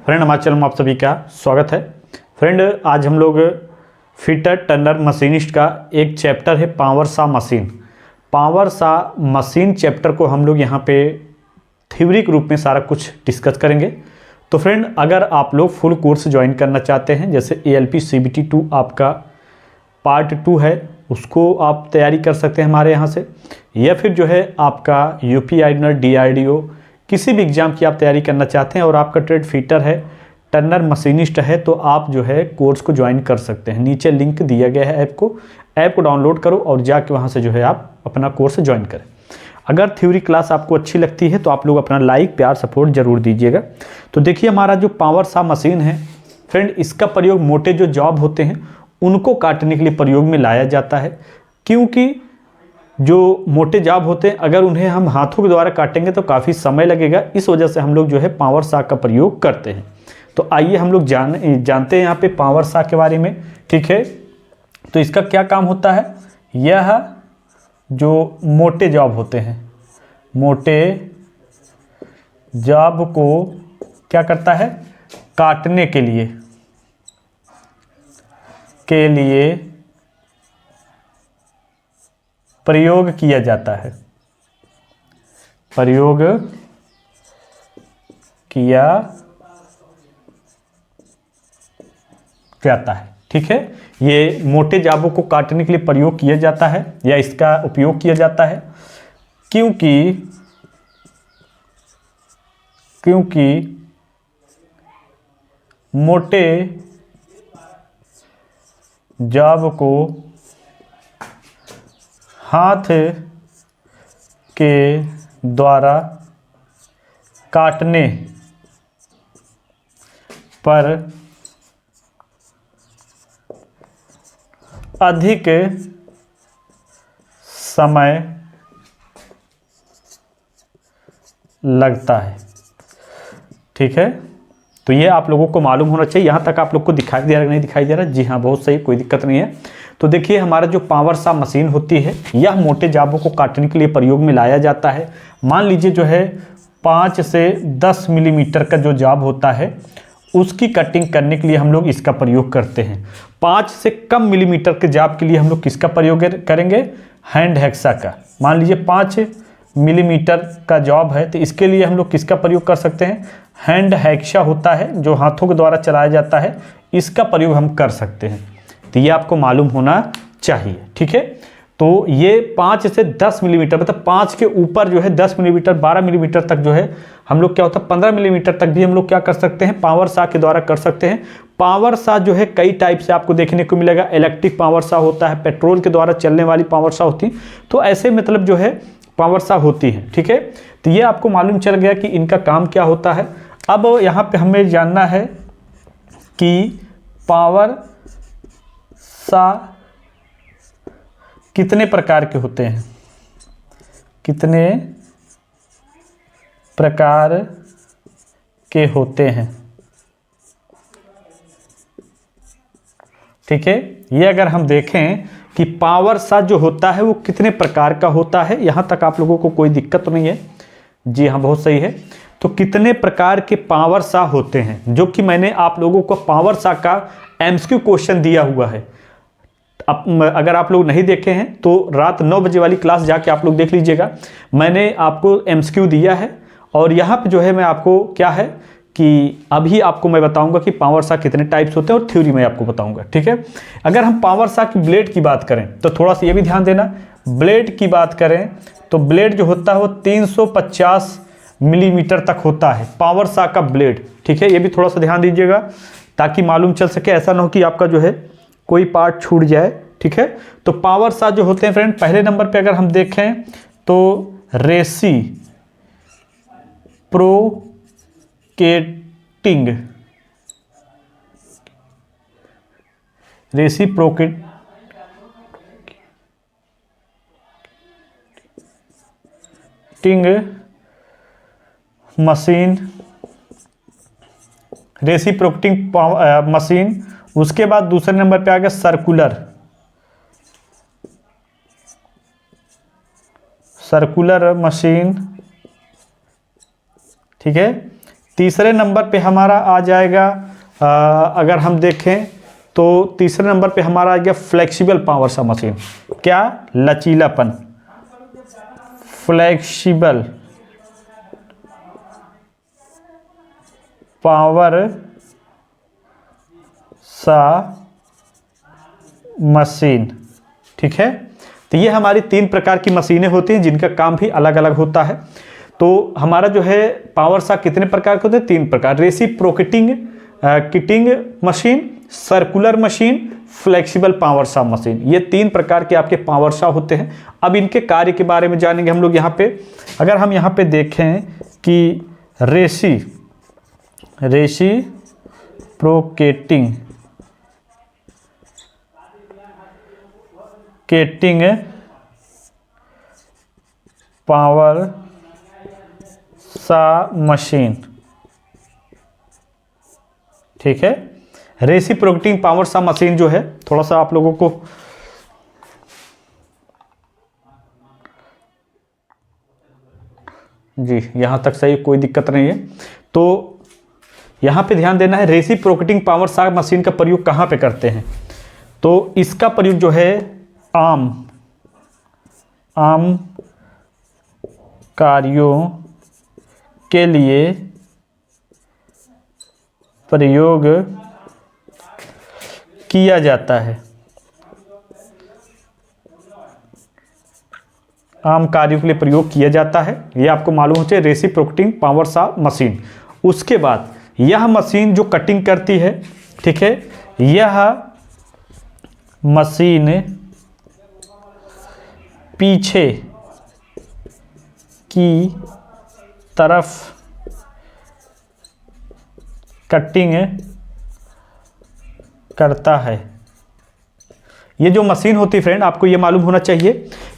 Friend, हमारे channel में आप सभी का स्वागत है। फ्रेंड, आज हम लोग फिटर टर्नर मशीनिस्ट का एक चैप्टर है पावर सा मशीन। पावर सा मशीन चैप्टर को हम लोग यहाँ पे थ्योरी के रूप में सारा कुछ डिस्कस करेंगे। तो फ्रेंड, अगर आप लोग फुल कोर्स ज्वाइन करना चाहते हैं, जैसे ALP CBT 2 आपका पार्ट 2 है, उसको आप तैयारी कर सकते हैं हमारे यहाँ से, या फिर जो है आपका UP आइडनर DRDO किसी भी एग्ज़ाम की आप तैयारी करना चाहते हैं और आपका ट्रेड फिटर है, टर्नर मशीनिस्ट है, तो आप जो है कोर्स को ज्वाइन कर सकते हैं। नीचे लिंक दिया गया है ऐप को डाउनलोड करो और जाके वहाँ से जो है आप अपना कोर्स ज्वाइन करें। अगर थ्योरी क्लास आपको अच्छी लगती है तो आप लोग अपना लाइक प्यार सपोर्ट जरूर दीजिएगा। तो देखिए, हमारा जो पावर सा मशीन है फ्रेंड, इसका प्रयोग मोटे जो जॉब होते हैं उनको काटने के लिए प्रयोग में लाया जाता है, क्योंकि जो मोटे जॉब होते हैं अगर उन्हें हम हाथों के द्वारा काटेंगे तो काफ़ी समय लगेगा। इस वजह से हम लोग जो है पावर सा का प्रयोग करते हैं। तो आइए हम लोग जानते हैं यहाँ पे पावर सा के बारे में। ठीक है, तो इसका क्या काम होता है? यह जो मोटे जॉब होते हैं, मोटे जॉब को क्या करता है? काटने के लिए प्रयोग किया जाता है, प्रयोग किया जाता है। ठीक है, ये मोटे जाबों को काटने के लिए प्रयोग किया जाता है या इसका उपयोग किया जाता है, क्योंकि मोटे जाब को हाथ के द्वारा काटने पर अधिक समय लगता है। ठीक है, तो ये आप लोगों को मालूम होना चाहिए। यहाँ तक आप लोग को दिखाई दे रहा है नहीं दिखाई दे रहा? जी हाँ, बहुत सही, कोई दिक्कत नहीं है। तो देखिए, हमारा जो पावर सा मशीन होती है यह मोटे जाबों को काटने के लिए प्रयोग में लाया जाता है। मान लीजिए जो है 5 से 10 मिलीमीटर का जो जाब होता है उसकी कटिंग करने के लिए हम लोग इसका प्रयोग करते हैं। 5 से कम मिलीमीटर के जाब के लिए हम लोग किसका प्रयोग करेंगे? हैंड हैक्सा का। मान लीजिए 5 मिलीमीटर का जॉब है तो इसके लिए हम लोग किसका प्रयोग कर सकते हैं? हैंड हैक्सा होता है जो हाथों के द्वारा चलाया जाता है, इसका प्रयोग हम कर सकते हैं। तो ये आपको मालूम होना चाहिए। ठीक है, तो ये 5 से 10 मिलीमीटर, मतलब 5 के ऊपर जो है 10 मिलीमीटर 12 मिलीमीटर तक जो है हम लोग क्या होता है 15 मिलीमीटर तक भी हम लोग क्या कर सकते हैं? पावर सा के द्वारा कर सकते हैं। पावर सा जो है कई टाइप से आपको देखने को मिलेगा। इलेक्ट्रिक पावर सा होता है, पेट्रोल के द्वारा चलने वाली पावर सा होती है, तो ऐसे मतलब जो है पावर सा होती है। ठीक है, तो ये आपको मालूम चल गया कि इनका काम क्या होता है। अब यहाँ पे हमें जानना है कि पावर सा कितने प्रकार के होते हैं, कितने प्रकार के होते हैं। ठीक है, ये अगर हम देखें कि पावर सा जो होता है वो कितने प्रकार का होता है, यहां तक आप लोगों को कोई दिक्कत तो नहीं है? जी हाँ, बहुत सही है। तो कितने प्रकार के पावर सा होते हैं, जो कि मैंने आप लोगों को पावर सा का MCQ क्वेश्चन दिया हुआ है। अब अगर आप लोग नहीं देखे हैं तो रात 9 बजे वाली क्लास जाके आप लोग देख लीजिएगा। मैंने आपको MCQ दिया है और यहाँ पे जो है मैं आपको क्या है कि अभी आपको मैं बताऊंगा कि पावर सा कितने टाइप्स होते हैं और थ्योरी में आपको बताऊंगा। ठीक है, अगर हम पावर सा की ब्लेड की बात करें तो थोड़ा सा ये भी ध्यान देना। ब्लेड की बात करें तो ब्लेड जो होता है वो 350 मिलीमीटर तक होता है, पावर सा का ब्लेड। ठीक है, ये भी थोड़ा सा ध्यान दीजिएगा ताकि मालूम चल सके, ऐसा ना हो कि आपका जो है कोई पार्ट छूट जाए। ठीक है, तो पावर सा जो होते हैं फ्रेंड, पहले नंबर पे अगर हम देखें तो रेसी प्रोकेटिंग, मशीन, रेसिप्रोकेटिंग मशीन। उसके बाद दूसरे नंबर पे आ गया सर्कुलर मशीन। ठीक है, तीसरे नंबर पे हमारा आ जाएगा अगर हम देखें तो तीसरे नंबर पे हमारा आ गया फ्लेक्सिबल पावर सा मशीन। क्या? लचीलापन, फ्लेक्सिबल पावर सा मशीन। ठीक है, तो ये हमारी 3 प्रकार की मशीनें होती हैं जिनका काम भी अलग अलग होता है। तो हमारा जो है पावर सा कितने प्रकार के होते हैं? 3 प्रकार। Reciprocating kiting machine, circular machine, flexible power सा मशीन। ये 3 प्रकार के आपके पावर सा होते हैं। अब इनके कार्य के बारे में जानेंगे हम लोग यहाँ पे। अगर हम यहाँ पे देखें कि रेसिप्रोकेटिंग पावर सा मशीन, ठीक है। रेसिप्रोकेटिंग पावर सा मशीन जो है, थोड़ा सा आप लोगों को जी यहां तक सही, कोई दिक्कत नहीं है। तो यहां पे ध्यान देना है, रेसिप्रोकेटिंग पावर सा मशीन का प्रयोग कहां पे करते हैं? तो इसका प्रयोग जो है आम कार्यों के लिए प्रयोग किया जाता है। आम कार्यों के लिए प्रयोग किया जाता है, ये आपको मालूम हो चाहिए, रेसिप्रोकेटिंग पावर सा मशीन। उसके बाद यह मशीन जो कटिंग करती है, ठीक है, यह मशीन पीछे की तरफ कटिंग करता है। ये जो मशीन होती है फ्रेंड, आपको ये मालूम होना चाहिए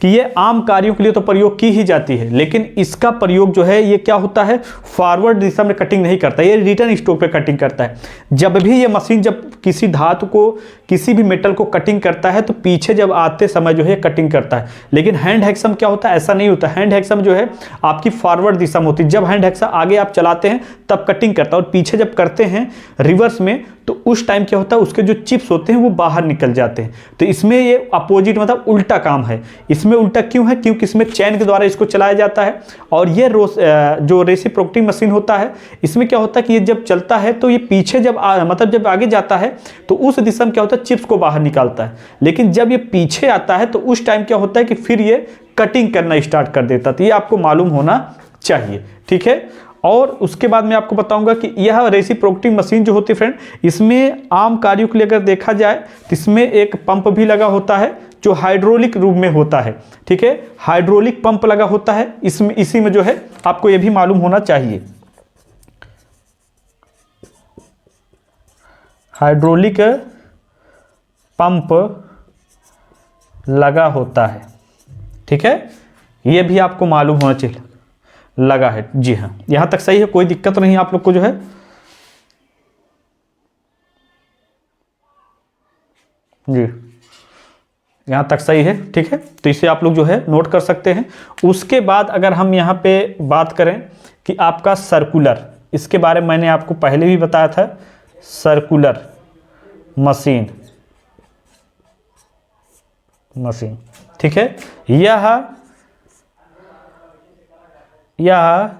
कि ये आम कार्यों के लिए तो प्रयोग की ही जाती है, लेकिन इसका प्रयोग जो है ये क्या होता है, फॉरवर्ड दिशा में कटिंग नहीं करता, ये रिटर्न स्ट्रोक पे कटिंग करता है। जब भी ये मशीन जब किसी धातु को, किसी भी मेटल को कटिंग करता है तो पीछे जब आते समय जो है कटिंग करता है। लेकिन हैंड हैक्सा में क्या होता है, ऐसा नहीं होता। हैंड हैक्सा में जो है आपकी फॉरवर्ड दिशा में होती है। जब हैंड हैक्सा आगे आप चलाते हैं तब कटिंग करता है, और पीछे जब करते हैं रिवर्स में तो उस टाइम क्या होता है, उसके जो चिप्स होते हैं वो बाहर निकल जाते हैं। तो इसमें ये अपोजिट मतलब उल्टा काम है। इसमें उल्टा क्यों है? क्योंकि इसमें चैन के द्वारा इसको चलाया जाता है। और ये जो रेसिप्रोकेटिंग मशीन होता है, इसमें क्या होता है कि ये जब चलता है तो ये पीछे जब मतलब जब आगे जाता है तो उस दिशा में क्या होता है, चिप्स को बाहर निकालता है। लेकिन जब ये पीछे आता है तो उस टाइम क्या होता है कि फिर ये कटिंग करना स्टार्ट कर देता है। तो ये आपको मालूम होना चाहिए, ठीक है। और उसके बाद मैं आपको बताऊंगा कि यह रेसिप्रोकेटिंग मशीन जो होती है फ्रेंड, इसमें आम कार्यों के लिए अगर देखा जाए तो इसमें एक पंप भी लगा होता है जो हाइड्रोलिक रूप में होता है, ठीक है। हाइड्रोलिक पंप लगा होता है इसमें, इसी में जो है आपको यह भी मालूम होना चाहिए। हाइड्रोलिक पंप लगा होता है, ठीक है, यह भी आपको मालूम होना चाहिए। लगा है, जी हाँ, यहां तक सही है, कोई दिक्कत नहीं आप लोग को जो है। जी यहां तक सही है, ठीक है। तो इसे आप लोग जो है नोट कर सकते हैं। उसके बाद अगर हम यहां पे बात करें कि आपका सर्कुलर, इसके बारे में मैंने आपको पहले भी बताया था, सर्कुलर मशीन, ठीक है। यह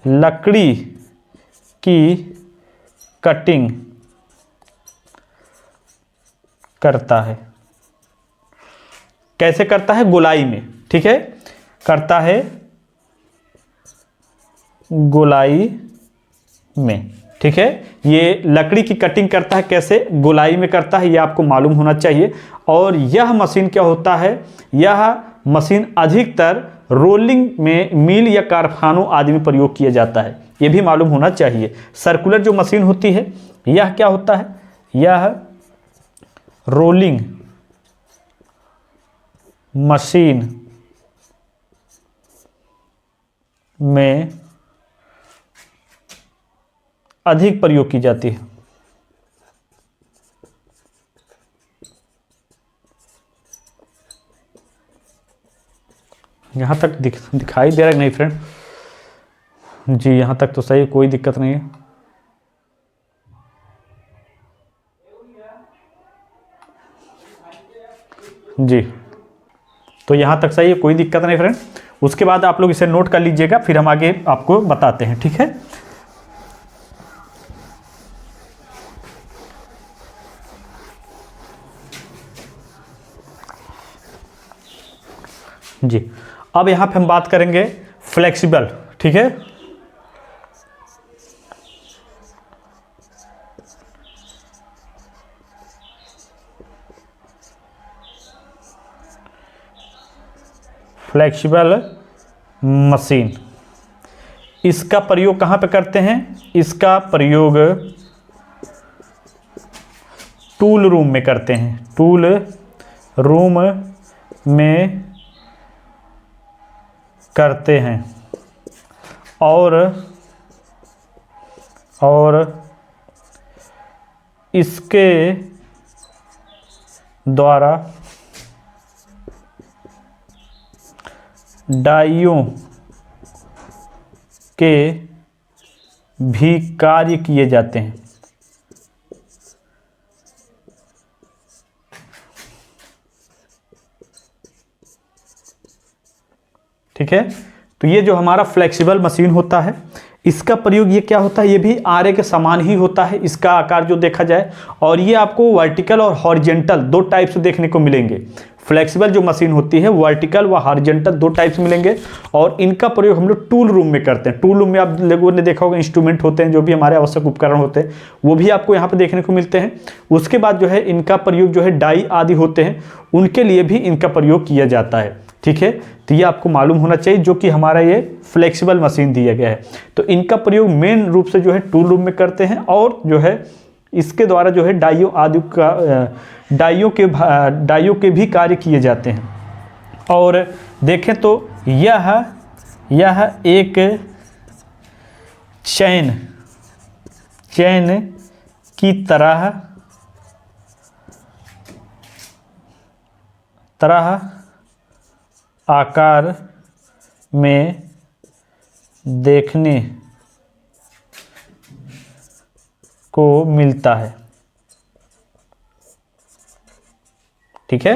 लकड़ी की कटिंग करता है। कैसे करता है? गोलाई में, ठीक है, करता है गोलाई में, ठीक है। ये लकड़ी की कटिंग करता है, कैसे? गोलाई में करता है, ये आपको मालूम होना चाहिए। और यह मशीन क्या होता है, यह मशीन अधिकतर रोलिंग में, मिल या कारखानों आदि में प्रयोग किया जाता है, ये भी मालूम होना चाहिए। सर्कुलर जो मशीन होती है यह क्या होता है, यह रोलिंग मशीन में अधिक प्रयोग की जाती है। यहां तक दिखाई दे रहा है नहीं फ्रेंड? जी यहाँ तक तो सही, कोई दिक्कत नहीं है। जी तो यहाँ तक सही है, कोई दिक्कत नहीं फ्रेंड। उसके बाद आप लोग इसे नोट कर लीजिएगा, फिर हम आगे आपको बताते हैं, ठीक है। जी अब यहाँ पे हम बात करेंगे फ्लेक्सिबल, ठीक है। फ्लेक्सिबल मशीन, इसका प्रयोग कहाँ पे करते हैं? इसका प्रयोग टूल रूम में करते हैं, टूल रूम में करते हैं। और इसके द्वारा डाइयों के भी कार्य किए जाते हैं। ठीक है, तो ये जो हमारा फ्लेक्सिबल मशीन होता है, इसका प्रयोग ये क्या होता है? ये भी आरे के समान ही होता है, इसका आकार जो देखा जाए। और ये आपको वर्टिकल और हॉरिजेंटल दो टाइप से देखने को मिलेंगे। फ्लेक्सिबल जो मशीन होती है वर्टिकल व हॉरिजेंटल दो टाइप से मिलेंगे। और इनका प्रयोग हम लोग टूल रूम में करते हैं। टूल रूम में आप लोगों ने देखा होगा इंस्ट्रूमेंट होते हैं, जो भी हमारे आवश्यक उपकरण होते हैं वो भी आपको यहाँ पे देखने को मिलते हैं। उसके बाद जो है इनका प्रयोग जो है डाई आदि होते हैं, उनके लिए भी इनका प्रयोग किया जाता है। ठीक है, तो ये आपको मालूम होना चाहिए, जो कि हमारा ये फ्लेक्सिबल मशीन दिया गया है। तो इनका प्रयोग मेन रूप से जो है टूल रूम में करते हैं, और जो है इसके द्वारा जो है डाइयों आदि का डाइयों के भी कार्य किए जाते हैं। और देखें तो यह एक चैन की तरह आकार में देखने को मिलता है। ठीक है,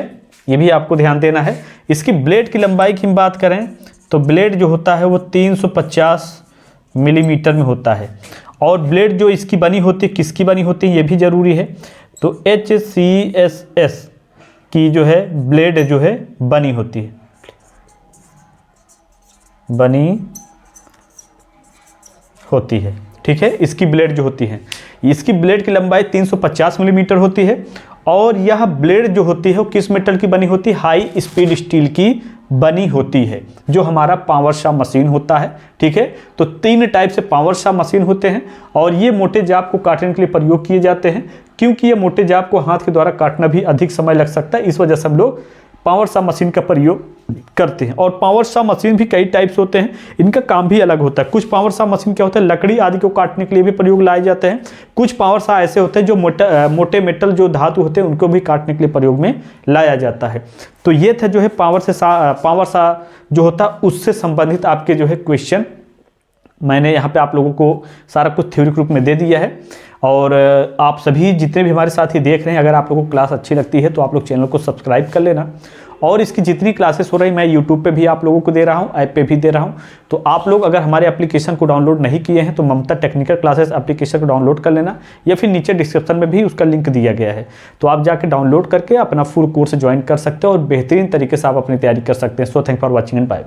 ये भी आपको ध्यान देना है। इसकी ब्लेड की लंबाई की हम बात करें तो ब्लेड जो होता है वो 350 मिलीमीटर में होता है। और ब्लेड जो इसकी बनी होती है, किसकी बनी होती है ये भी जरूरी है। तो HCSS की जो है ब्लेड जो है बनी होती है, ठीक है। इसकी ब्लेड जो होती है, इसकी ब्लेड की लंबाई 350 मिलीमीटर होती है। और यह ब्लेड जो होती है वो किस मेटल की बनी होती है? हाई स्पीड स्टील की बनी होती है, जो हमारा पावर शॉ मशीन होता है। ठीक है, तो 3 टाइप से पावर शॉ मशीन होते हैं। और ये मोटे जाप को काटने के लिए प्रयोग किए जाते हैं, क्योंकि ये मोटे जाप को हाथ के द्वारा काटना भी अधिक समय लग सकता है। इस वजह से हम लोग पावर शॉ मशीन का प्रयोग करते हैं। और पावर शॉ मशीन भी कई टाइप्स होते हैं, इनका काम भी अलग होता है। कुछ पावर शॉ मशीन क्या होता है, लकड़ी आदि को काटने के लिए भी प्रयोग लाए जाते हैं। कुछ पावर शॉ ऐसे होते हैं जो मोटे मेटल जो धातु होते हैं उनको भी काटने के लिए प्रयोग में लाया जाता है। तो ये था जो है पावर शॉ जो होता है उससे संबंधित आपके जो है क्वेश्चन मैंने यहाँ पे आप लोगों को सारा कुछ थ्योरी रूप में दे दिया है। और आप सभी जितने भी हमारे साथी देख रहे हैं, अगर आप लोगों को क्लास अच्छी लगती है तो आप लोग चैनल को सब्सक्राइब कर लेना। और इसकी जितनी क्लासेस हो रही मैं यूट्यूब पे भी आप लोगों को दे रहा हूँ, ऐप पे भी दे रहा हूँ। तो आप लोग अगर हमारे एप्लीकेशन को डाउनलोड नहीं किए हैं तो ममता टेक्निकल क्लासेस एप्लीकेशन को डाउनलोड कर लेना, या फिर नीचे डिस्क्रिप्शन में भी उसका लिंक दिया गया है। तो आप जाके डाउनलोड करके अपना फुल कोर्स ज्वाइन कर सकते हो और बेहतरीन तरीके से आप अपनी तैयारी कर सकते हैं। So thank for watching and bye.